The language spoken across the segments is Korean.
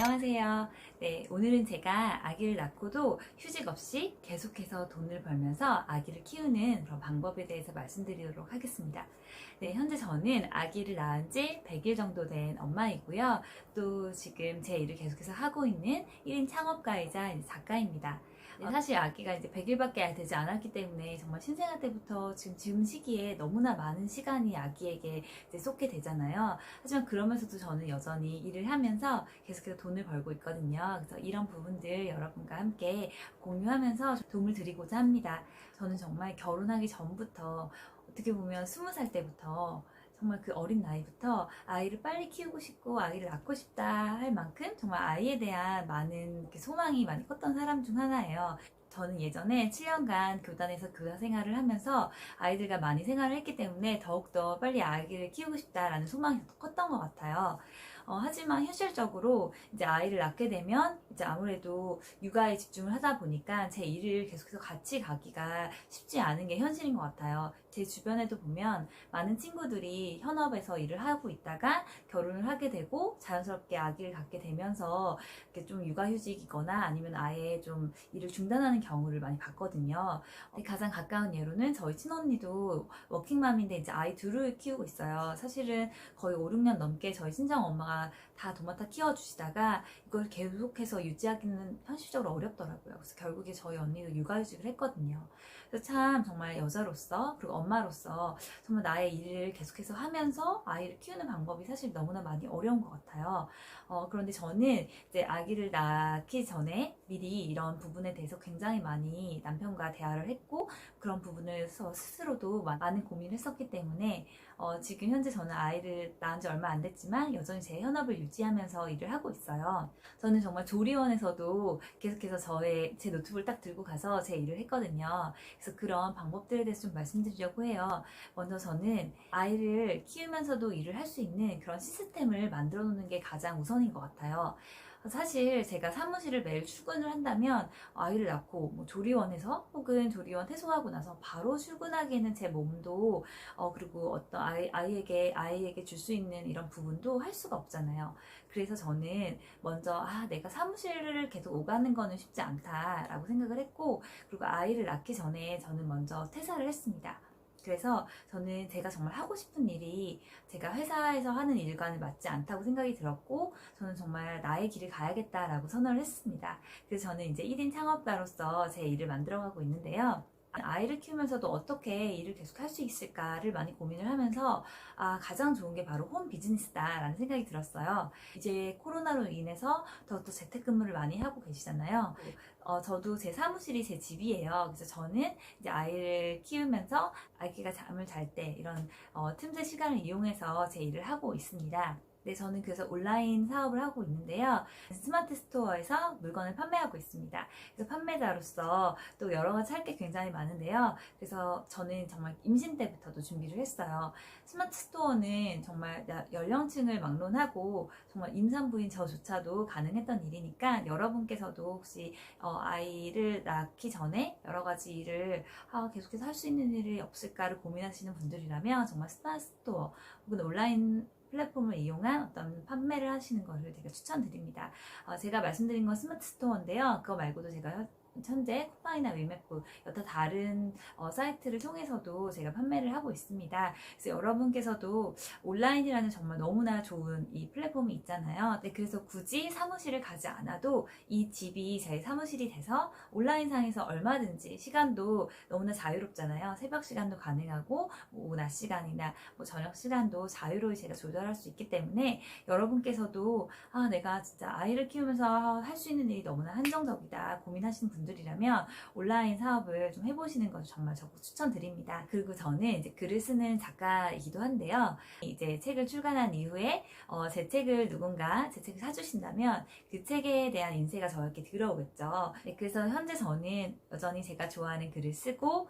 안녕하세요. 네, 오늘은 제가 아기를 낳고도 휴직 없이 계속해서 돈을 벌면서 아기를 키우는 그런 방법에 대해서 말씀드리도록 하겠습니다. 네, 현재 저는 아기를 낳은 지 100일 정도 된 엄마이고요. 또 지금 제 일을 계속해서 하고 있는 1인 창업가이자 작가입니다. 네, 사실 아기가 이제 100일밖에 되지 않았기 때문에 정말 신생아 때부터 지금 시기에 너무나 많은 시간이 아기에게 이제 쏟게 되잖아요. 하지만 그러면서도 저는 여전히 일을 하면서 계속해서 돈을 벌고 있거든요. 그래서 이런 부분들 여러분과 함께 공유하면서 도움을 드리고자 합니다. 저는 정말 결혼하기 전부터 어떻게 보면 20살 때부터 정말 그 어린 나이부터 아이를 빨리 키우고 싶고 아이를 낳고 싶다 할 만큼 정말 아이에 대한 많은 소망이 많이 컸던 사람 중 하나예요. 저는 예전에 7년간 교단에서 교사 생활을 하면서 아이들과 많이 생활을 했기 때문에 더욱더 빨리 아이를 키우고 싶다라는 소망이 더 컸던 것 같아요. 하지만 현실적으로 이제 아이를 낳게 되면 이제 아무래도 육아에 집중을 하다 보니까 제 일을 계속해서 같이 가기가 쉽지 않은 게 현실인 것 같아요. 제 주변에도 보면 많은 친구들이 현업에서 일을 하고 있다가 결혼을 하게 되고 자연스럽게 아기를 갖게 되면서 이렇게 좀 육아휴직이거나 아니면 아예 좀 일을 중단하는 경우를 많이 봤거든요. 가장 가까운 예로는 저희 친언니도 워킹맘인데 이제 아이 둘을 키우고 있어요. 사실은 거의 5, 6년 넘게 저희 친정 엄마가 다 도맡아 키워주시다가 이걸 계속해서 유지하기는 현실적으로 어렵더라고요. 그래서 결국에 저희 언니도 육아휴직을 했거든요. 그래서 참 정말 여자로서 그리고 엄마로서 정말 나의 일을 계속해서 하면서 아이를 키우는 방법이 사실 너무나 많이 어려운 것 같아요. 그런데 저는 이제 아기를 낳기 전에 미리 이런 부분에 대해서 굉장히 많이 남편과 대화를 했고 그런 부분을 스스로도 많은 고민을 했었기 때문에 지금 현재 저는 아이를 낳은 지 얼마 안 됐지만 여전히 제 현업을 유지하면서 일을 하고 있어요. 저는 정말 조리원에서도 계속해서 제 노트북을 딱 들고 가서 제 일을 했거든요. 그래서 그런 방법들에 대해서 좀 말씀드리려고 해요. 먼저 저는 아이를 키우면서도 일을 할 수 있는 그런 시스템을 만들어 놓는 게 가장 우선인 것 같아요. 사실 제가 사무실을 매일 출근을 한다면 아이를 낳고 뭐 조리원에서 혹은 조리원 퇴소하고 나서 바로 출근하기에는 제 몸도 그리고 어떤 아이에게 줄 수 있는 이런 부분도 할 수가 없잖아요. 그래서 저는 먼저 내가 사무실을 계속 오가는 거는 쉽지 않다라고 생각을 했고 그리고 아이를 낳기 전에 저는 먼저 퇴사를 했습니다. 그래서 저는 제가 정말 하고 싶은 일이 제가 회사에서 하는 일과는 맞지 않다고 생각이 들었고 저는 정말 나의 길을 가야겠다라고 선언을 했습니다. 그래서 저는 이제 1인 창업가로서 제 일을 만들어가고 있는데요. 아이를 키우면서도 어떻게 일을 계속 할 수 있을까를 많이 고민을 하면서 가장 좋은 게 바로 홈 비즈니스다라는 생각이 들었어요. 이제 코로나로 인해서 더욱더 재택근무를 많이 하고 계시잖아요. 저도 제 사무실이 제 집이에요. 그래서 저는 이제 아이를 키우면서 아기가 잠을 잘 때 이런 틈새 시간을 이용해서 제 일을 하고 있습니다. 네, 저는 그래서 온라인 사업을 하고 있는데요. 스마트 스토어에서 물건을 판매하고 있습니다. 그래서 판매자로서 또 여러 가지 할 게 굉장히 많은데요. 그래서 저는 정말 임신 때부터도 준비를 했어요. 스마트 스토어는 정말 연령층을 막론하고 정말 임산부인 저조차도 가능했던 일이니까 여러분께서도 혹시 아이를 낳기 전에 여러 가지 일을 계속해서 할 수 있는 일이 없을까를 고민하시는 분들이라면 정말 스마트 스토어 혹은 온라인 플랫폼을 이용한 어떤 판매를 하시는 것을 되게 추천드립니다. 제가 말씀드린 건 스마트 스토어인데요. 그거 말고도 제가 현재 쿠팡이나 위메프 여타 다른 사이트를 통해서도 제가 판매를 하고 있습니다. 그래서 여러분께서도 온라인이라는 정말 너무나 좋은 이 플랫폼이 있잖아요. 네, 그래서 굳이 사무실을 가지 않아도 이 집이 제 사무실이 돼서 온라인상에서 얼마든지 시간도 너무나 자유롭잖아요. 새벽 시간도 가능하고 뭐 낮 시간이나 뭐 저녁 시간도 자유로이 제가 조절할 수 있기 때문에 여러분께서도 내가 진짜 아이를 키우면서 할 수 있는 일이 너무나 한정적이다 고민하시는 분들이라면 온라인 사업을 좀 해보시는 것을 정말 적극 추천드립니다. 그리고 저는 이제 글을 쓰는 작가이기도 한데요. 이제 책을 출간한 이후에 제 책을 사주신다면 그 책에 대한 인세가 저에게 들어오겠죠. 네, 그래서 현재 저는 여전히 제가 좋아하는 글을 쓰고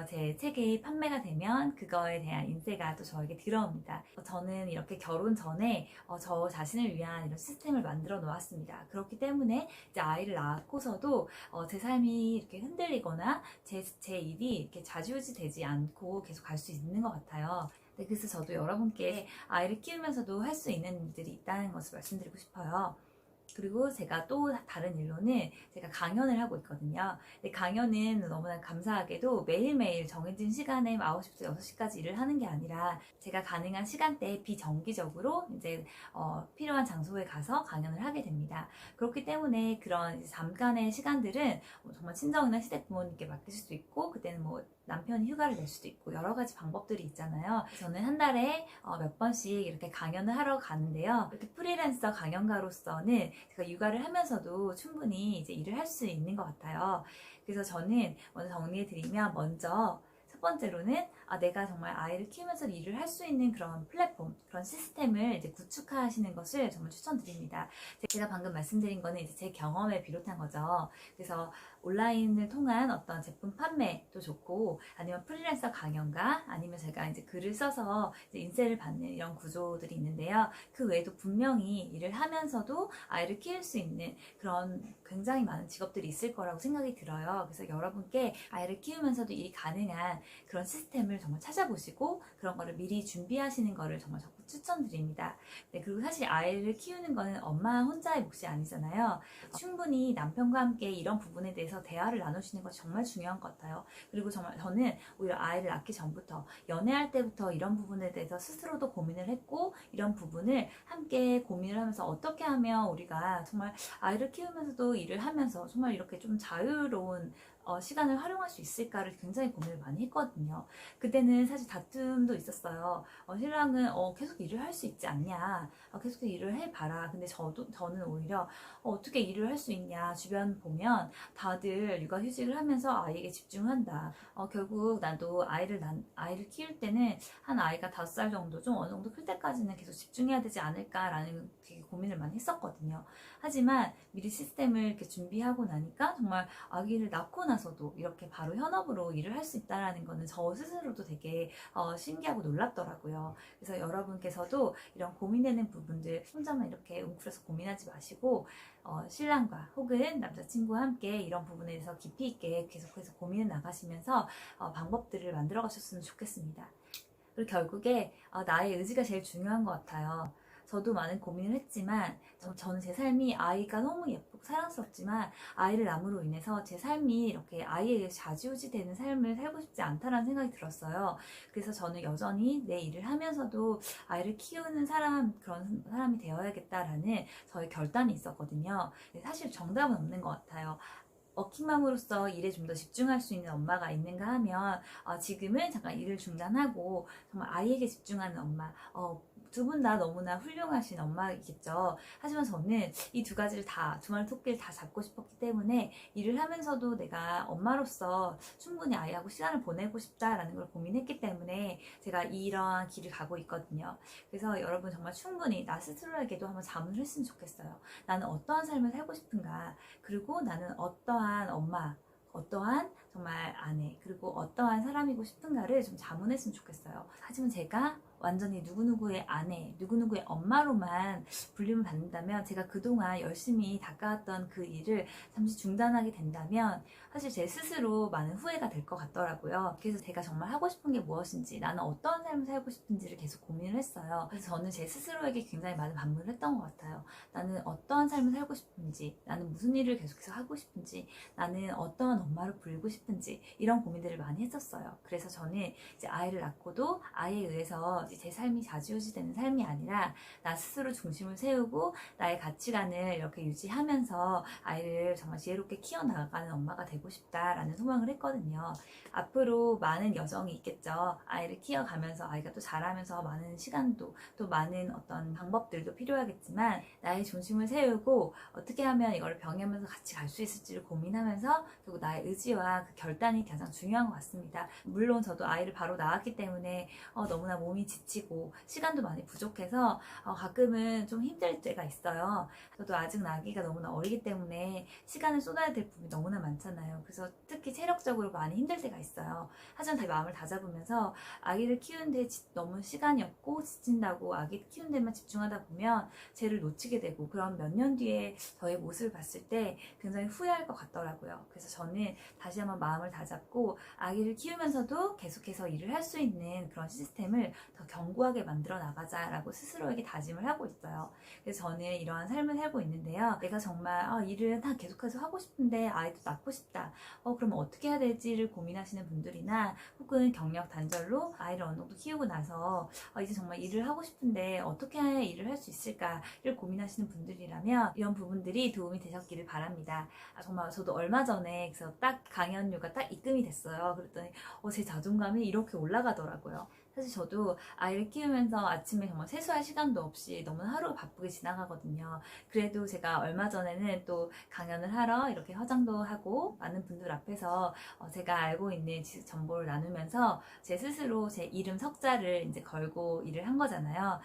제 책이 판매가 되면 그거에 대한 인세가 또 저에게 들어옵니다. 저는 이렇게 결혼 전에 저 자신을 위한 이런 시스템을 만들어 놓았습니다. 그렇기 때문에 이제 아이를 낳고서도 제 삶이 이렇게 흔들리거나 제 일이 이렇게 좌지우지 되지 않고 계속 갈 수 있는 것 같아요. 네, 그래서 저도 여러분께 아이를 키우면서도 할 수 있는 일들이 있다는 것을 말씀드리고 싶어요. 그리고 제가 또 다른 일로는 제가 강연을 하고 있거든요. 근데 강연은 너무나 감사하게도 매일매일 정해진 시간에 9시부터 6시까지 일을 하는 게 아니라 제가 가능한 시간대에 비정기적으로 이제 필요한 장소에 가서 강연을 하게 됩니다. 그렇기 때문에 그런 이제 잠깐의 시간들은 정말 친정이나 시댁 부모님께 맡길 수도 있고, 그때는 뭐 남편이 휴가를 낼 수도 있고 여러 가지 방법들이 있잖아요. 저는 한 달에 몇 번씩 이렇게 강연을 하러 가는데요. 이렇게 프리랜서 강연가로서는 제가 육아를 하면서도 충분히 이제 일을 할 수 있는 것 같아요. 그래서 저는 먼저 정리해드리면, 먼저 첫 번째로는 내가 정말 아이를 키우면서 일을 할 수 있는 그런 플랫폼, 그런 시스템을 이제 구축하시는 것을 정말 추천드립니다. 제가 방금 말씀드린 거는 이제 제 경험에 비롯한 거죠. 그래서 온라인을 통한 어떤 제품 판매도 좋고, 아니면 프리랜서 강연가, 아니면 제가 이제 글을 써서 이제 인세를 받는 이런 구조들이 있는데요. 그 외에도 분명히 일을 하면서도 아이를 키울 수 있는 그런 굉장히 많은 직업들이 있을 거라고 생각이 들어요. 그래서 여러분께 아이를 키우면서도 일이 가능한 그런 시스템을 정말 찾아보시고 그런 거를 미리 준비하시는 거를 정말 적극 추천드립니다. 네, 그리고 사실 아이를 키우는 거는 엄마 혼자의 몫이 아니잖아요. 충분히 남편과 함께 이런 부분에 대해서 대화를 나누시는 것이 정말 중요한 것 같아요. 그리고 정말 저는 오히려 아이를 낳기 전부터, 연애할 때부터 이런 부분에 대해서 스스로도 고민을 했고, 이런 부분을 함께 고민을 하면서 어떻게 하면 우리가 정말 아이를 키우면서도 일을 하면서 정말 이렇게 좀 자유로운 시간을 활용할 수 있을까를 굉장히 고민을 많이 했거든요. 그때는 사실 다툼도 있었어요. 신랑은 계속 일을 할 수 있지 않냐, 계속 일을 해봐라. 근데 저는 오히려 어떻게 일을 할 수 있냐, 주변 보면 다들 육아휴직을 하면서 아이에게 집중한다. 결국 나도 아이를 키울 때는 한 아이가 5살 정도, 좀 어느 정도 클 때까지는 계속 집중해야 되지 않을까라는 되게 고민을 많이 했었거든요. 하지만 미리 시스템을 이렇게 준비하고 나니까 정말 아기를 낳고 나서도 이렇게 바로 현업으로 일을 할 수 있다라는 거는 저 스스로도 되게 신기하고 놀랍더라고요. 그래서 여러분께서도 이런 고민되는 부분들 혼자만 이렇게 웅크려서 고민하지 마시고, 신랑과 혹은 남자친구와 함께 이런 부분에 대해서 깊이 있게 계속해서 고민을 나가시면서 방법들을 만들어 가셨으면 좋겠습니다. 그리고 결국에 나의 의지가 제일 중요한 것 같아요. 저도 많은 고민을 했지만 저는 제 삶이, 아이가 너무 예쁘고 사랑스럽지만 아이를 낳음으로 인해서 제 삶이 이렇게 아이에 의해 좌지우지되는 삶을 살고 싶지 않다라는 생각이 들었어요. 그래서 저는 여전히 내 일을 하면서도 아이를 키우는 그런 사람이 되어야겠다라는 저의 결단이 있었거든요. 사실 정답은 없는 것 같아요. 워킹맘으로서 일에 좀 더 집중할 수 있는 엄마가 있는가 하면, 지금은 잠깐 일을 중단하고 정말 아이에게 집중하는 엄마, 두 분 다 너무나 훌륭하신 엄마이겠죠. 하지만 저는 이 두 가지를 다, 두 마리 토끼를 다 잡고 싶었기 때문에 일을 하면서도 내가 엄마로서 충분히 아이하고 시간을 보내고 싶다라는 걸 고민했기 때문에 제가 이러한 길을 가고 있거든요. 그래서 여러분 정말 충분히 나 스스로에게도 한번 자문을 했으면 좋겠어요. 나는 어떠한 삶을 살고 싶은가, 그리고 나는 어떠한 엄마, 어떠한 정말 아내, 그리고 어떠한 사람이고 싶은가를 좀 자문했으면 좋겠어요. 하지만 제가 완전히 누구누구의 아내, 누구누구의 엄마로만 불림을 받는다면, 제가 그동안 열심히 닦아왔던 그 일을 잠시 중단하게 된다면 사실 제 스스로 많은 후회가 될 것 같더라고요. 그래서 제가 정말 하고 싶은 게 무엇인지, 나는 어떠한 삶을 살고 싶은지를 계속 고민을 했어요. 그래서 저는 제 스스로에게 굉장히 많은 반문을 했던 것 같아요. 나는 어떠한 삶을 살고 싶은지, 나는 무슨 일을 계속해서 하고 싶은지, 나는 어떠한 엄마로 불리고 싶은지, 이런 고민들을 많이 했었어요. 그래서 저는 이제 아이를 낳고도 아이에 의해서 제 삶이 좌지우지되는 삶이 아니라 나 스스로 중심을 세우고 나의 가치관을 이렇게 유지하면서 아이를 정말 지혜롭게 키워나가는 엄마가 되고 싶다라는 소망을 했거든요. 앞으로 많은 여정이 있겠죠. 아이를 키워가면서 아이가 또 자라면서 많은 시간도, 또 많은 어떤 방법들도 필요하겠지만, 나의 중심을 세우고 어떻게 하면 이걸 병행하면서 같이 갈 수 있을지를 고민하면서 결국 나의 의지와 그 결단이 가장 중요한 것 같습니다. 물론 저도 아이를 바로 낳았기 때문에 너무나 몸이 지치고 시간도 많이 부족해서 가끔은 좀 힘들 때가 있어요. 저도 아직 아기가 너무나 어리기 때문에 시간을 쏟아야 될 부분이 너무나 많잖아요. 그래서 특히 체력적으로 많이 힘들 때가 있어요. 하지만 제 마음을 다잡으면서, 아기를 키우는데 너무 시간이 없고 지친다고 아기 키우는 데만 집중하다 보면 쟤를 놓치게 되고, 그럼 몇 년 뒤에 저의 모습을 봤을 때 굉장히 후회할 것 같더라고요. 그래서 저는 다시 한번 마음을 다잡고 아기를 키우면서도 계속해서 일을 할 수 있는 그런 시스템을 더 견고하게 만들어 나가자라고 스스로에게 다짐을 하고 있어요. 그래서 저는 이러한 삶을 살고 있는데요. 내가 정말 일을 다 계속해서 하고 싶은데 아이도 낳고 싶다. 그럼 어떻게 해야 될지를 고민하시는 분들이나 혹은 경력 단절로 아이를 어느 정도 키우고 나서 이제 정말 일을 하고 싶은데 어떻게 해야 일을 할 수 있을까를 고민하시는 분들이라면 이런 부분들이 도움이 되셨기를 바랍니다. 정말 저도 얼마 전에 그래서 딱 강연료가 딱 입금이 됐어요. 그랬더니 제 자존감이 이렇게 올라가더라고요. 사실 저도 아이를 키우면서 아침에 정말 세수할 시간도 없이 너무 하루가 바쁘게 지나가거든요. 그래도 제가 얼마 전에는 또 강연을 하러 이렇게 화장도 하고 많은 분들 앞에서 제가 알고 있는 지식 정보를 나누면서 제 스스로 제 이름 석자를 이제 걸고 일을 한 거잖아요.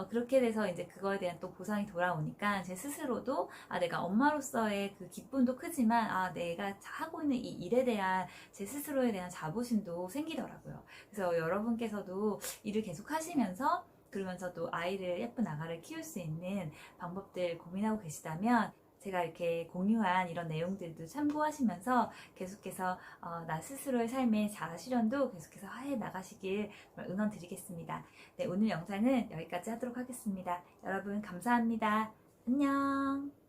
그렇게 돼서 이제 그거에 대한 또 보상이 돌아오니까 제 스스로도 내가 엄마로서의 그 기쁨도 크지만 내가 하고 있는 이 일에 대한 제 스스로에 대한 자부심도 생기더라고요. 그래서 여러분께서도 일을 계속 하시면서 그러면서도 아이를 예쁜 아가를 키울 수 있는 방법들 고민하고 계시다면 제가 이렇게 공유한 이런 내용들도 참고하시면서 계속해서 나 스스로의 삶의 자아 실현도 계속해서 해 나가시길 응원 드리겠습니다. 네, 오늘 영상은 여기까지 하도록 하겠습니다. 여러분 감사합니다. 안녕.